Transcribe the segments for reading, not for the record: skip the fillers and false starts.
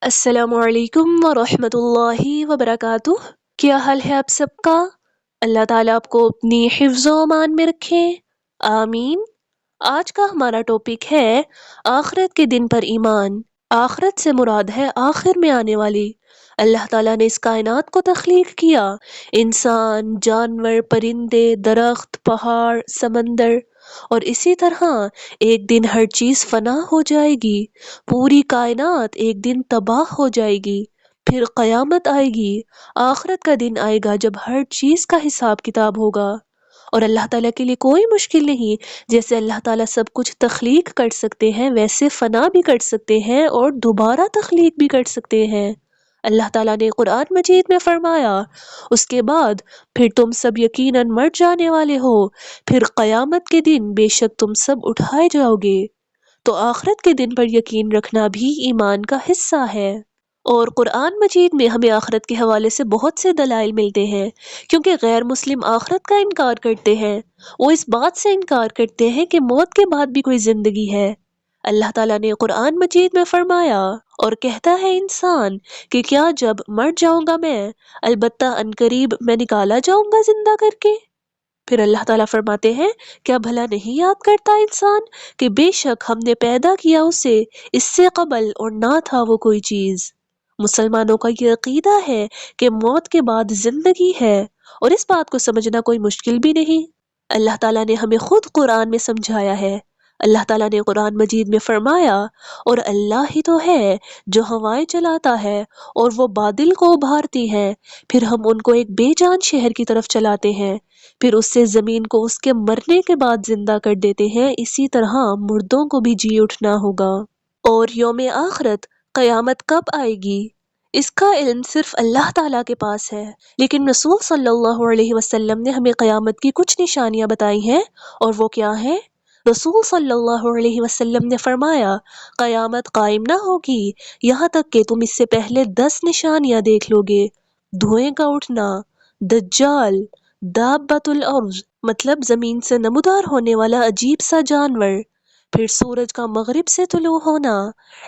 السلام علیکم ورحمۃ اللہ وبرکاتہ۔ کیا حال ہے آپ سب کا؟ اللہ تعالیٰ آپ کو اپنی حفظ و امان میں رکھے، آمین۔ آج کا ہمارا ٹاپک ہے آخرت کے دن پر ایمان۔ آخرت سے مراد ہے آخر میں آنے والی۔ اللہ تعالیٰ نے اس کائنات کو تخلیق کیا، انسان، جانور، پرندے، درخت، پہاڑ، سمندر، اور اسی طرح ایک دن ہر چیز فنا ہو جائے گی، پوری کائنات ایک دن تباہ ہو جائے گی، پھر قیامت آئے گی، آخرت کا دن آئے گا جب ہر چیز کا حساب کتاب ہوگا۔ اور اللہ تعالیٰ کے لیے کوئی مشکل نہیں، جیسے اللہ تعالیٰ سب کچھ تخلیق کر سکتے ہیں ویسے فنا بھی کر سکتے ہیں اور دوبارہ تخلیق بھی کر سکتے ہیں۔ اللہ تعالیٰ نے قرآن مجید میں فرمایا، اس کے بعد پھر تم سب یقیناً مر جانے والے ہو، پھر قیامت کے دن بے شک تم سب اٹھائے جاؤ گے۔ تو آخرت کے دن پر یقین رکھنا بھی ایمان کا حصہ ہے۔ اور قرآن مجید میں ہمیں آخرت کے حوالے سے بہت سے دلائل ملتے ہیں، کیونکہ غیر مسلم آخرت کا انکار کرتے ہیں۔ وہ اس بات سے انکار کرتے ہیں کہ موت کے بعد بھی کوئی زندگی ہے۔ اللہ تعالیٰ نے قرآن مجید میں فرمایا، اور کہتا ہے انسان کہ کیا جب مر جاؤں گا میں، البتہ عنقریب میں نکالا جاؤں گا زندہ کر کے۔ پھر اللہ تعالیٰ فرماتے ہیں، کیا بھلا نہیں یاد کرتا انسان کہ بے شک ہم نے پیدا کیا اسے اس سے قبل اور نہ تھا وہ کوئی چیز۔ مسلمانوں کا یہ عقیدہ ہے کہ موت کے بعد زندگی ہے، اور اس بات کو سمجھنا کوئی مشکل بھی نہیں۔ اللہ تعالیٰ نے ہمیں خود قرآن میں سمجھایا ہے۔ اللہ تعالیٰ نے قرآن مجید میں فرمایا، اور اللہ ہی تو ہے جو ہوائیں چلاتا ہے اور وہ بادل کو ابھارتی ہے، پھر ہم ان کو ایک بے جان شہر کی طرف چلاتے ہیں، پھر اس سے زمین کو اس کے مرنے کے بعد زندہ کر دیتے ہیں، اسی طرح مردوں کو بھی جی اٹھنا ہوگا۔ اور یوم آخرت، قیامت کب آئے گی، اس کا علم صرف اللہ تعالیٰ کے پاس ہے، لیکن رسول صلی اللہ علیہ وسلم نے ہمیں قیامت کی کچھ نشانیاں بتائی ہیں، اور وہ کیا ہیں؟ رسول صلی اللہ علیہ وسلم نے فرمایا، قیامت قائم نہ ہوگی یہاں تک کہ تم اس سے پہلے 10 نشانیاں دیکھ لو گے: دھوئیں کا اٹھنا، دجال، دابۃ الارض مطلب زمین سے نمودار ہونے والا عجیب سا جانور، پھر سورج کا مغرب سے طلوع ہونا،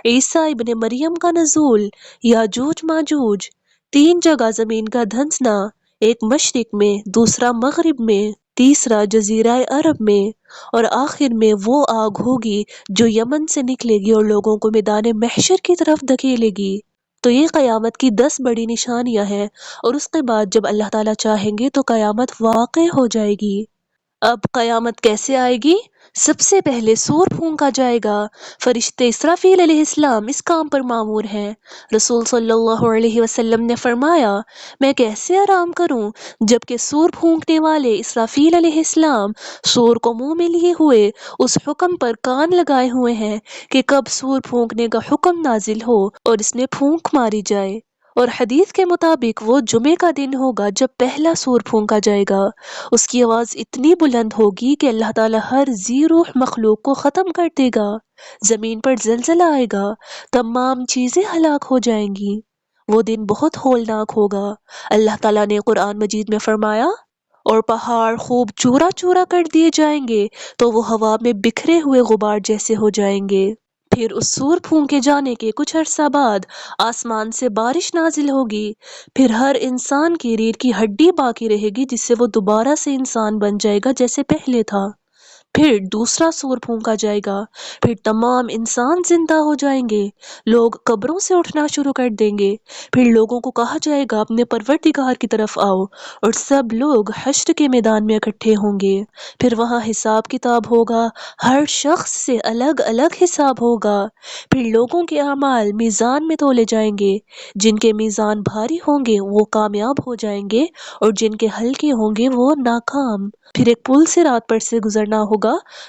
عیسیٰ ابن مریم کا نزول، یاجوج ماجوج، 3 جگہ زمین کا دھنسنا، ایک مشرق میں، دوسرا مغرب میں، تیسرا جزیرہ عرب میں، اور آخر میں وہ آگ ہوگی جو یمن سے نکلے گی اور لوگوں کو میدان محشر کی طرف دھکیلے گی۔ تو یہ قیامت کی 10 بڑی نشانیاں ہیں، اور اس کے بعد جب اللہ تعالیٰ چاہیں گے تو قیامت واقع ہو جائے گی۔ اب قیامت کیسے آئے گی؟ سب سے پہلے سور پھونکا جائے گا۔ فرشتے اسرافیل علیہ السلام اس کام پر مامور ہیں۔ رسول صلی اللہ علیہ وسلم نے فرمایا، میں کیسے آرام کروں جبکہ سور پھونکنے والے اسرافیل علیہ السلام سور کو منہ میں لیے ہوئے اس حکم پر کان لگائے ہوئے ہیں کہ کب سور پھونکنے کا حکم نازل ہو اور اس نے پھونک ماری جائے۔ اور حدیث کے مطابق وہ جمعے کا دن ہوگا جب پہلا سور پھونکا جائے گا۔ اس کی آواز اتنی بلند ہوگی کہ اللہ تعالیٰ ہر ذی روح مخلوق کو ختم کر دے گا، زمین پر زلزلہ آئے گا، تمام چیزیں ہلاک ہو جائیں گی۔ وہ دن بہت ہولناک ہوگا۔ اللہ تعالیٰ نے قرآن مجید میں فرمایا، اور پہاڑ خوب چورا چورا کر دیے جائیں گے تو وہ ہوا میں بکھرے ہوئے غبار جیسے ہو جائیں گے۔ پھر اس سور پھونکے جانے کے کچھ عرصہ بعد آسمان سے بارش نازل ہوگی، پھر ہر انسان کی ریڑھ کی ہڈی باقی رہے گی جس سے وہ دوبارہ سے انسان بن جائے گا جیسے پہلے تھا۔ پھر دوسرا سور پھونکا جائے گا، پھر تمام انسان زندہ ہو جائیں گے، لوگ قبروں سے اٹھنا شروع کر دیں گے، پھر لوگوں کو کہا جائے گا اپنے پروردگار کی طرف آؤ، اور سب لوگ حشر کے میدان میں اکٹھے ہوں گے۔ پھر وہاں حساب کتاب ہوگا، ہر شخص سے الگ الگ حساب ہوگا۔ پھر لوگوں کے اعمال میزان میں تولے جائیں گے، جن کے میزان بھاری ہوں گے وہ کامیاب ہو جائیں گے، اور جن کے ہلکے ہوں گے وہ ناکام۔ پھر ایک پل صراط پر سے گزرنا ہوگا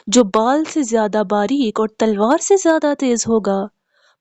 جو بال سے زیادہ باریک اور تلوار سے زیادہ تیز ہوگا۔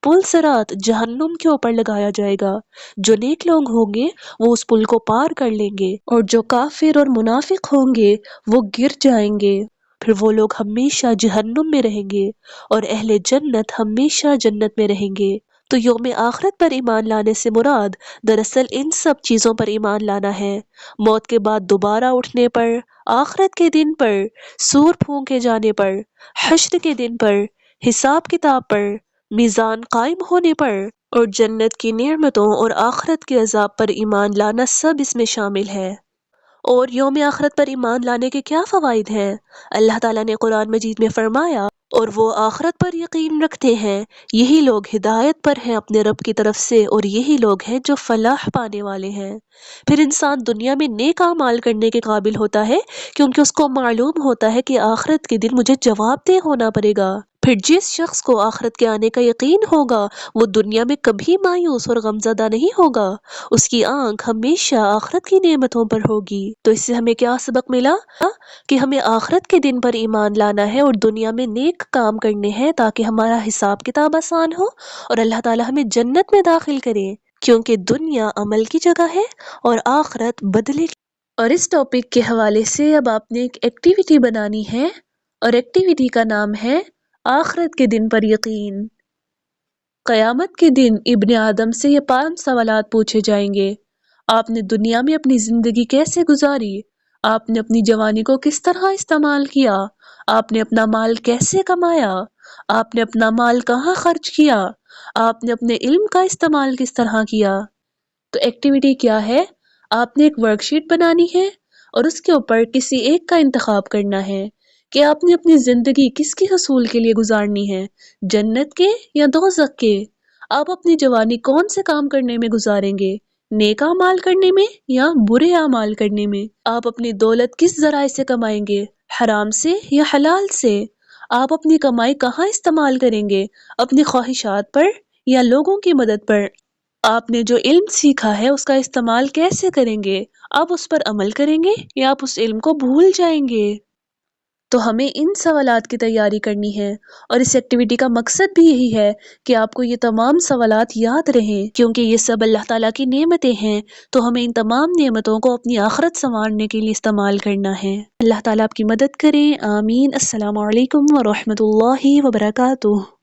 پل صراط جہنم کے اوپر لگایا جائے گا۔ جو نیک لوگ ہوں گے وہ اس پل کو پار کر لیں گے، اور جو کافر اور منافق ہوں گے وہ گر جائیں گے۔ پھر وہ لوگ ہمیشہ جہنم میں رہیں گے، اور اہل جنت ہمیشہ جنت میں رہیں گے۔ تو یوم آخرت پر ایمان لانے سے مراد دراصل ان سب چیزوں پر ایمان لانا ہے: موت کے بعد دوبارہ اٹھنے پر، آخرت کے دن پر، سور پھونکے جانے پر، حشر کے دن پر، حساب کتاب پر، میزان قائم ہونے پر، اور جنت کی نعمتوں اور آخرت کے عذاب پر ایمان لانا سب اس میں شامل ہے۔ اور یوم آخرت پر ایمان لانے کے کیا فوائد ہیں؟ اللہ تعالیٰ نے قرآن مجید میں فرمایا، اور وہ آخرت پر یقین رکھتے ہیں، یہی لوگ ہدایت پر ہیں اپنے رب کی طرف سے، اور یہی لوگ ہیں جو فلاح پانے والے ہیں۔ پھر انسان دنیا میں نیک اعمال کرنے کے قابل ہوتا ہے کیونکہ اس کو معلوم ہوتا ہے کہ آخرت کے دن مجھے جواب دہ ہونا پڑے گا۔ پھر جس شخص کو آخرت کے آنے کا یقین ہوگا وہ دنیا میں کبھی مایوس اور غمزدہ نہیں ہوگا، اس کی آنکھ ہمیشہ آخرت کی نعمتوں پر ہوگی۔ تو اس سے ہمیں کیا سبق ملا؟ کہ ہمیں آخرت کے دن پر ایمان لانا ہے اور دنیا میں نیک کام کرنے ہیں تاکہ ہمارا حساب کتاب آسان ہو اور اللہ تعالی ہمیں جنت میں داخل کرے، کیونکہ دنیا عمل کی جگہ ہے اور آخرت بدلے کی۔ اور اس ٹاپک کے حوالے سے اب آپ نے ایک ایکٹیویٹی بنانی ہے، اور ایکٹیویٹی کا نام ہے آخرت کے دن پر یقین۔ قیامت کے دن ابن آدم سے یہ 5 سوالات پوچھے جائیں گے۔ آپ نے دنیا میں اپنی زندگی کیسے گزاری؟ آپ نے اپنی جوانی کو کس طرح استعمال کیا؟ آپ نے اپنا مال کیسے کمایا؟ آپ نے اپنا مال کہاں خرچ کیا؟ آپ نے اپنے علم کا استعمال کس طرح کیا؟ تو ایکٹیویٹی کیا ہے؟ آپ نے ایک ورک شیٹ بنانی ہے اور اس کے اوپر کسی ایک کا انتخاب کرنا ہے کہ آپ نے اپنی زندگی کس کے حصول کے لیے گزارنی ہے، جنت کے یا دوزخ کے؟ آپ اپنی جوانی کون سے کام کرنے میں گزاریں گے، نیک اعمال کرنے میں یا برے اعمال کرنے میں؟ آپ اپنی دولت کس ذرائع سے کمائیں گے، حرام سے یا حلال سے؟ آپ اپنی کمائی کہاں استعمال کریں گے، اپنی خواہشات پر یا لوگوں کی مدد پر؟ آپ نے جو علم سیکھا ہے اس کا استعمال کیسے کریں گے؟ آپ اس پر عمل کریں گے یا آپ اس علم کو بھول جائیں گے؟ تو ہمیں ان سوالات کی تیاری کرنی ہے، اور اس ایکٹیویٹی کا مقصد بھی یہی ہے کہ آپ کو یہ تمام سوالات یاد رہیں، کیونکہ یہ سب اللہ تعالیٰ کی نعمتیں ہیں، تو ہمیں ان تمام نعمتوں کو اپنی آخرت سنوارنے کے لیے استعمال کرنا ہے۔ اللہ تعالیٰ آپ کی مدد کریں، آمین۔ السلام علیکم ورحمۃ اللہ وبرکاتہ۔